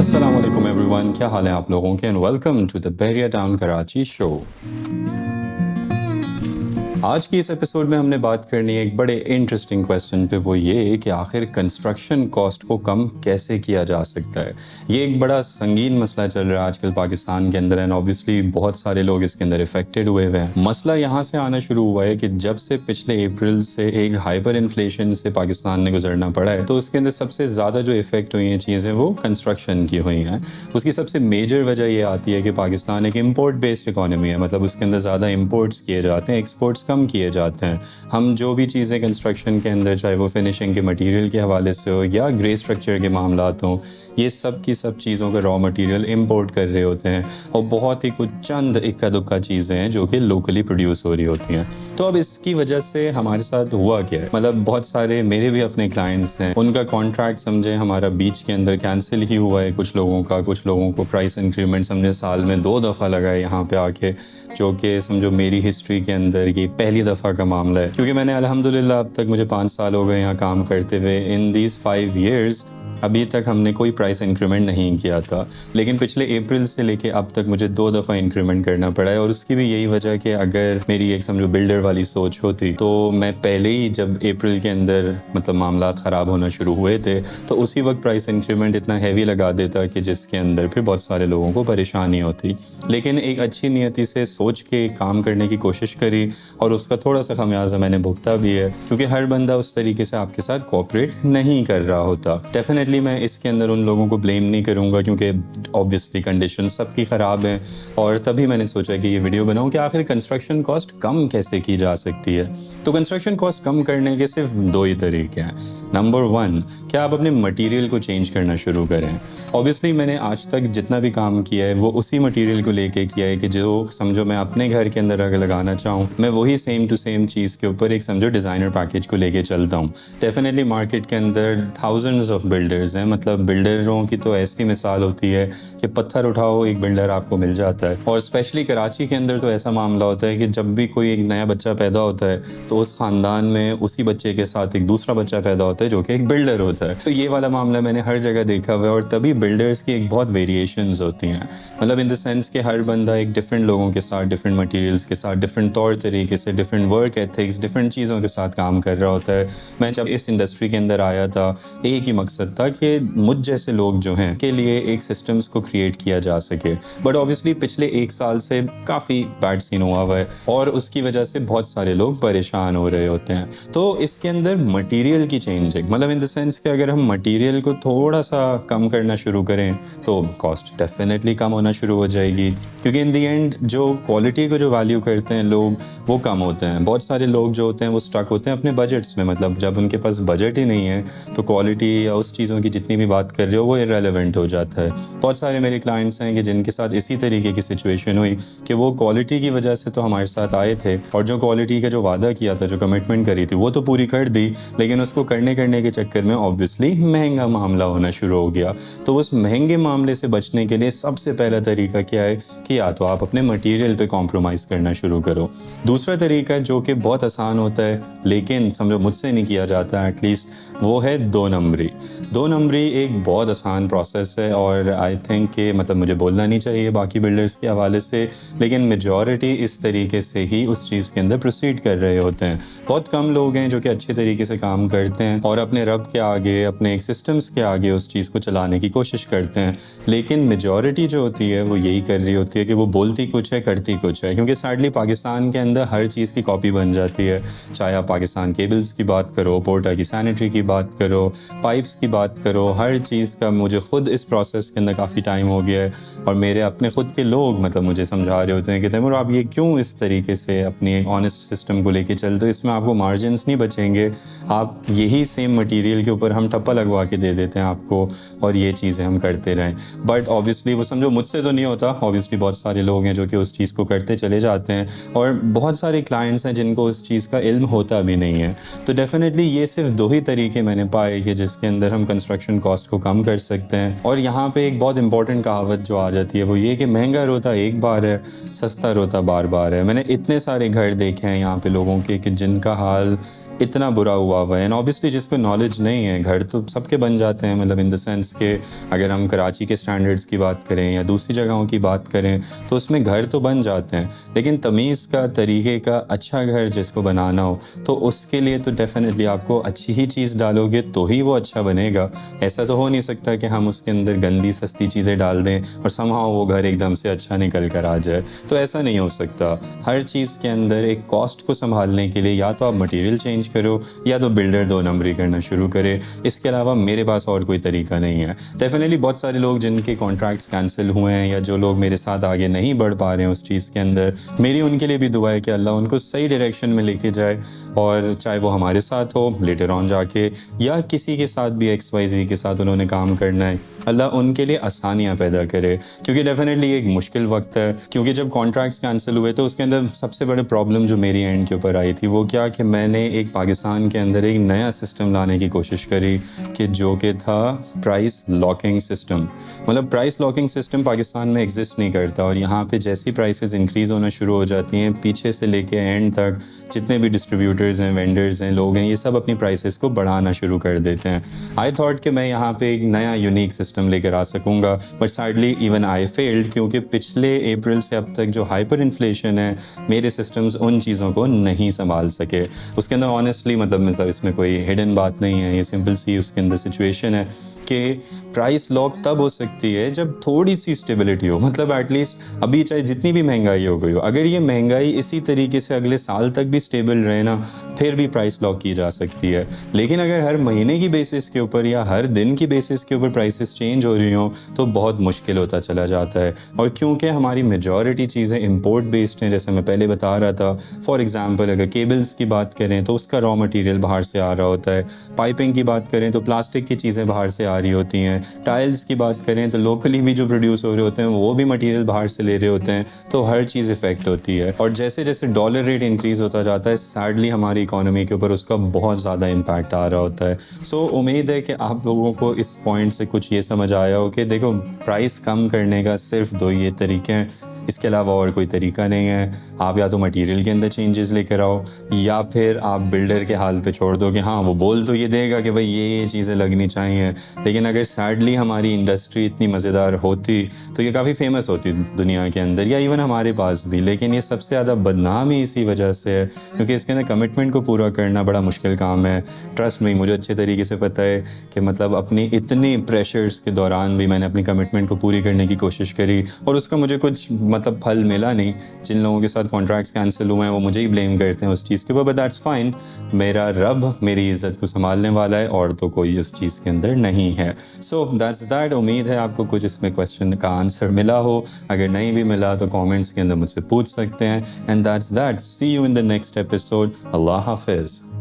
अस्सलाम वालेकुम एवरीवन, क्या हाल है आप लोगों के and welcome to the Bahria Town Karachi show. आज की इस एपिसोड में हमने बात करनी है एक बड़े इंटरेस्टिंग क्वेश्चन पे, वो ये कि आखिर कंस्ट्रक्शन कॉस्ट को कम कैसे किया जा सकता है। ये एक बड़ा संगीन मसला चल रहा है आजकल पाकिस्तान के अंदर एंड ऑब्वियसली बहुत सारे लोग इसके अंदर इफेक्टेड हुए हैं। मसला यहाँ से आना शुरू हुआ है कि जब से पिछले अप्रैल से एक हाइपर इन्फ्लेशन से पाकिस्तान ने गुजरना पड़ा है, तो उसके अंदर सबसे ज़्यादा जो इफेक्ट हुई हैं चीज़ें वो कंस्ट्रक्शन की हुई हैं। उसकी सबसे मेजर वजह ये आती है कि पाकिस्तान एक इम्पोर्ट बेस्ड इकॉनमी है, मतलब उसके अंदर ज़्यादा इम्पोर्ट्स किए जाते हैं, एक्सपोर्ट्स कम किए जाते हैं। हम जो भी चीज़ें कंस्ट्रक्शन के अंदर, चाहे वो फिनिशिंग के मटेरियल के हवाले से हो या ग्रे स्ट्रक्चर के मामलात हों, ये सब की सब चीज़ों का रॉ मटेरियल इंपोर्ट कर रहे होते हैं और बहुत ही कुछ चंद इक्का दुक्का चीज़ें हैं जो कि लोकली प्रोड्यूस हो रही होती हैं। तो अब इसकी वजह से हमारे साथ हुआ क्या है, मतलब बहुत सारे मेरे भी अपने क्लाइंट्स हैं, उनका कॉन्ट्रैक्ट समझे हमारा बीच के अंदर कैंसिल ही हुआ है। कुछ लोगों को प्राइस इंक्रीमेंट समझे साल में 2 दफ़ा लगा है यहाँ पे आके, जो कि समझो मेरी हिस्ट्री के अंदर ये पहली दफ़ा का मामला है, क्योंकि मैंने अल्हम्दुलिल्लाह अब तक मुझे 5 साल हो गए यहाँ काम करते हुए। इन दीज 5 years अभी तक हमने कोई प्राइस इंक्रीमेंट नहीं किया था, लेकिन पिछले अप्रैल से लेके अब तक मुझे 2 दफ़ा इंक्रीमेंट करना पड़ा है। और उसकी भी यही वजह कि अगर मेरी एक समझो बिल्डर वाली सोच होती तो मैं पहले ही जब अप्रैल के अंदर मतलब मामलात ख़राब होना शुरू हुए थे तो उसी वक्त प्राइस इंक्रीमेंट इतना हैवी लगा देता कि जिसके अंदर फिर बहुत सारे लोगों को परेशानी होती। लेकिन एक अच्छी नियति से सोच के काम करने की कोशिश करी और उसका थोड़ा सा खमियाजा मैंने भुगता भी है, क्योंकि हर बंदा उस तरीके से आपके साथ कोऑपरेट नहीं कर रहा होता। डेफिनेटली मैं इसके अंदर उन लोगों को ब्लेम नहीं करूंगा, क्योंकि ऑब्वियसली कंडीशन सबकी ख़राब है। और तभी मैंने सोचा कि ये वीडियो बनाऊं कि आखिर कंस्ट्रक्शन कॉस्ट कम कैसे की जा सकती है। तो कंस्ट्रक्शन कॉस्ट कम करने के सिर्फ 2 ही तरीके हैं। नंबर 1, क्या आप अपने मटेरियल को चेंज करना शुरू करें। ऑब्वियसली मैंने आज तक जितना भी काम किया है वो उसी मटेरियल को लेके किया है कि जो समझो मैं अपने घर के अंदर अगर लगाना चाहूँ, मैं वही सेम टू सेम चीज़ के ऊपर एक समझो डिज़ाइनर पैकेज को लेके चलता हूँ। डेफिनेटली मार्केट के अंदर थाउजेंड्स ऑफ बिल्डर्स हैं, मतलब बिल्डरों की तो ऐसी मिसाल होती है कि पत्थर उठाओ एक बिल्डर आपको मिल जाता है। और स्पेशली कराची के अंदर तो ऐसा मामला होता है कि जब भी कोई एक नया बच्चा पैदा होता है तो उस ख़ानदान में उसी बच्चे के साथ एक दूसरा बच्चा पैदा होता है जो कि एक बिल्डर होता है। तो ये वाला मामला मैंने हर जगह देखा हुआ है। और तभी बिल्डर्स की एक बहुत वेरिएशंस होती हैं, मतलब इन द सेंस कि हर बंदा एक डिफरेंट लोगों के साथ, डिफरेंट मटेरियल्स के साथ, डिफरेंट तौर तरीके से, डिफरेंट वर्क एथिक्स, डिफरेंट चीज़ों के साथ काम कर रहा होता है। मैं जब इस इंडस्ट्री के अंदर आया था एक ही मकसद था कि मुझ जैसे लोग जो हैं के लिए एक सिस्टम्स को क्रिएट किया जा सके। बट ऑब्वियसली पिछले 1 साल से काफ़ी बैड सीन हुआ है और उसकी वजह से बहुत सारे लोग परेशान हो रहे होते हैं। तो इसके अंदर मटेरियल की चेंजिंग, मतलब इन द सेंस कि अगर हम मटेरियल को थोड़ा सा कम करना शुरू करें तो कॉस्ट डेफिनेटली कम होना शुरू हो जाएगी, क्योंकि इन द एंड जो क्वालिटी को जो वैल्यू करते हैं लोग वो कम होते हैं। बहुत सारे लोग जो होते हैं वो स्टक होते हैं अपने बजट्स में, मतलब जब उनके पास बजट ही नहीं है तो क्वालिटी या उस चीज़ों की जितनी भी बात कर रहे हो वो इररेलेवेंट हो जाता है। बहुत सारे मेरे क्लाइंट्स हैं कि जिनके साथ इसी तरीके की सिचुएशन हुई कि वो क्वालिटी की वजह से तो हमारे साथ आए थे और जो क्वालिटी का जो वादा किया था, जो कमिटमेंट करी थी वो तो पूरी कर दी, लेकिन उसको करने के चक्कर में ऑब्वियसली महंगा मामला होना शुरू हो गया। तो उस महंगे मामले से बचने के लिए सबसे पहला तरीका क्या है कि या तो आप अपने मटेरियल पे कॉम्प्रोमाइज़ करना शुरू करो। दूसरा तरीका जो कि बहुत आसान होता है लेकिन समझो मुझसे नहीं किया जाता एटलीस्ट, वो है 2 नंबरी। 2 नंबरी एक बहुत आसान प्रोसेस है और आई थिंक कि मतलब मुझे बोलना नहीं चाहिए बाकी बिल्डर्स के हवाले से, लेकिन मेजॉरिटी इस तरीके से ही उस चीज़ के अंदर प्रोसीड कर रहे होते हैं। बहुत कम लोग हैं जो कि अच्छे तरीके से काम करते हैं और अपने रब के आगे, अपने एक सिस्टम्स के आगे उस चीज़ को चलाने की कोशिश करते हैं। लेकिन मेजॉरिटी जो होती है वो यही कर रही होती है कि वो बोलती कुछ है करती कुछ है, क्योंकि सैडली पाकिस्तान के अंदर हर चीज़ की कॉपी बन जाती है। चाहे आप पाकिस्तान केबल्स की बात करो, पोर्टा की सैनिटरी की बात करो, पाइप्स की बात करो, हर चीज़ का मुझे खुद इस प्रोसेस के अंदर काफ़ी टाइम हो गया है और मेरे अपने खुद के लोग मतलब मुझे समझा रहे होते हैं कि तैमूर आप ये क्यों इस तरीके से अपनी ऑनेस्ट सिस्टम को लेके चलते हो, इसमें आपको मार्जिन्स नहीं बचेंगे, आप यही सेम मटेरियल के ऊपर हम टप्पा लगवा के दे देते हैं आपको और ये चीज़ें हम करते रहें। बट ऑब्वियसली वो समझो मुझसे तो नहीं होता, ऑब्वियसली बहुत सारे लोग हैं जो कि उस चीज़ को करते चले जाते हैं और बहुत सारे क्लाइंट्स हैं जिनको उस चीज़ का इल्म होता भी नहीं है। तो डेफिनेटली ये सिर्फ 2 ही तरीके मैंने पाए कि जिसके अंदर हम कंस्ट्रक्शन कॉस्ट को कम कर सकते हैं। और यहाँ पे एक बहुत इंपॉर्टेंट कहावत जो आ जाती है वो ये कि महंगा रोता एक बार है, सस्ता रोता बार बार है। मैंने इतने सारे घर देखे हैं यहाँ पे लोगों के कि जिनका हाल इतना बुरा हुआ है। एंड ऑब्वियसली जिसको नॉलेज नहीं है, घर तो सबके बन जाते हैं, मतलब इन द सेंस के अगर हम कराची के स्टैंडर्ड्स की बात करें या दूसरी जगहों की बात करें तो उसमें घर तो बन जाते हैं, लेकिन तमीज़ का, तरीके का अच्छा घर जिसको बनाना हो तो उसके लिए तो डेफिनेटली आपको अच्छी ही चीज़ डालोगे तो ही वो अच्छा बनेगा। ऐसा तो हो नहीं सकता कि हम उसके अंदर गंदी सस्ती चीज़ें डाल दें और समहाउ वो घर एकदम से अच्छा निकल कर आ जाए, तो ऐसा नहीं हो सकता। हर चीज़ के अंदर एक कॉस्ट को संभालने के लिए या तो आप मटेरियल चेंज करो या तो बिल्डर दो नंबरी करना शुरू करे। इसके अलावा मेरे पास और कोई तरीका नहीं है। डेफिनेटली बहुत सारे लोग जिनके कॉन्ट्रैक्ट्स कैंसिल हुए हैं या जो लोग मेरे साथ आगे नहीं बढ़ पा रहे हैं उस चीज़ के अंदर, मेरी उनके लिए भी दुआ है कि अल्लाह उनको सही डायरेक्शन में लेके जाए, और चाहे वो हमारे साथ हो लेटर ऑन जाके या किसी के साथ भी XYZ के साथ उन्होंने काम करना है, अल्लाह उनके लिए आसानियाँ पैदा करे। क्योंकि डेफिनेटली एक मुश्किल वक्त है, क्योंकि जब कॉन्ट्रैक्ट्स कैंसिल हुए तो उसके अंदर सबसे बड़ी प्रॉब्लम जो मेरी एंड के ऊपर आई थी वो क्या कि मैंने एक पाकिस्तान के अंदर एक नया सिस्टम लाने की कोशिश करी कि जो कि था प्राइस लॉकिंग सिस्टम। मतलब प्राइस लॉकिंग सिस्टम पाकिस्तान में एग्जिस्ट नहीं करता, और यहाँ पे जैसी प्राइसेस इंक्रीज़ होना शुरू हो जाती हैं पीछे से लेके एंड तक जितने भी डिस्ट्रीब्यूटर्स हैं, वेंडर्स हैं, लोग हैं, ये सब अपनी प्राइसेस को बढ़ाना शुरू कर देते हैं। आई थॉट कि मैं यहाँ पे एक नया यूनिक सिस्टम लेकर आ सकूँगा, but sadly even I failed, क्योंकि पिछले अप्रैल से अब तक जो हाइपर इन्फ्लेशन है मेरे सिस्टम्स उन चीज़ों को नहीं संभाल सके। उसके अंदर ऑनेस्टली मतलब इसमें कोई हिडन बात नहीं है, ये सिंपल सी उसके अंदर सिचुएशन है कि प्राइस लॉक तब हो सकती है जब थोड़ी सी स्टेबिलिटी हो। मतलब एटलीस्ट अभी चाहे जितनी भी महंगाई हो गई हो, अगर ये महंगाई इसी तरीके से अगले साल तक भी स्टेबल रहे ना, फिर भी प्राइस लॉक की जा सकती है। लेकिन अगर हर महीने की बेसिस के ऊपर या हर दिन की बेसिस के ऊपर प्राइसेस चेंज हो रही हों तो बहुत मुश्किल होता चला जाता है। और क्योंकि हमारी मेजॉरिटी चीज़ें इंपोर्ट बेस्ड हैं, जैसे मैं पहले बता रहा था, फॉर एग्जांपल अगर केबल्स की बात करें तो उसका रॉ मटेरियल बाहर से आ रहा होता है, पाइपिंग की बात करें तो प्लास्टिक की चीज़ें बाहर से आ रही होती हैं, टाइल्स की बात करें तो लोकली भी जो प्रोड्यूस हो रहे होते हैं वो भी मटेरियल बाहर से ले रहे होते हैं, तो हर चीज़ इफ़ेक्ट होती है। और जैसे जैसे डॉलर रेट इंक्रीज़ होता जाता है सैडली हमारी इकोनॉमी के ऊपर उसका बहुत ज़्यादा इम्पैक्ट आ रहा होता है। सो उम्मीद है कि आप लोगों को इस पॉइंट से कुछ ये समझ आया हो कि देखो प्राइस कम करने का सिर्फ दो ये तरीके हैं, इसके अलावा और कोई तरीका नहीं है। आप या तो मटेरियल के अंदर चेंजेस लेकर आओ या फिर आप बिल्डर के हाल पे छोड़ दो कि हाँ वो बोल तो ये देगा कि भाई ये चीज़ें लगनी चाहिए, लेकिन अगर सैडली हमारी इंडस्ट्री इतनी मज़ेदार होती तो ये काफ़ी फेमस होती दुनिया के अंदर या इवन हमारे पास भी। लेकिन ये सबसे ज़्यादा बदनाम ही इसी वजह से है क्योंकि इसके अंदर कमिटमेंट को पूरा करना बड़ा मुश्किल काम है। ट्रस्ट में मुझे अच्छे तरीके से पता है कि मतलब अपनी इतनी प्रेशर्स के दौरान भी मैंने अपनी कमिटमेंट को पूरी करने की कोशिश करी और उसका मुझे कुछ मतलब फल मिला नहीं। जिन लोगों के साथ कॉन्ट्रैक्ट्स कैंसिल हुए हैं वो मुझे ही ब्लेम करते हैं उस चीज़ के ऊपर, बट दैट्स फाइन। मेरा रब मेरी इज़्ज़त को संभालने वाला है और तो कोई उस चीज़ के अंदर नहीं है। So that's that. उम्मीद है आपको कुछ इसमें क्वेश्चन का आंसर मिला हो। अगर नहीं भी मिला तो कमेंट्स के अंदर मुझसे पूछ सकते हैं। And that's that. See you in the next episode. अल्लाह हाफिज़।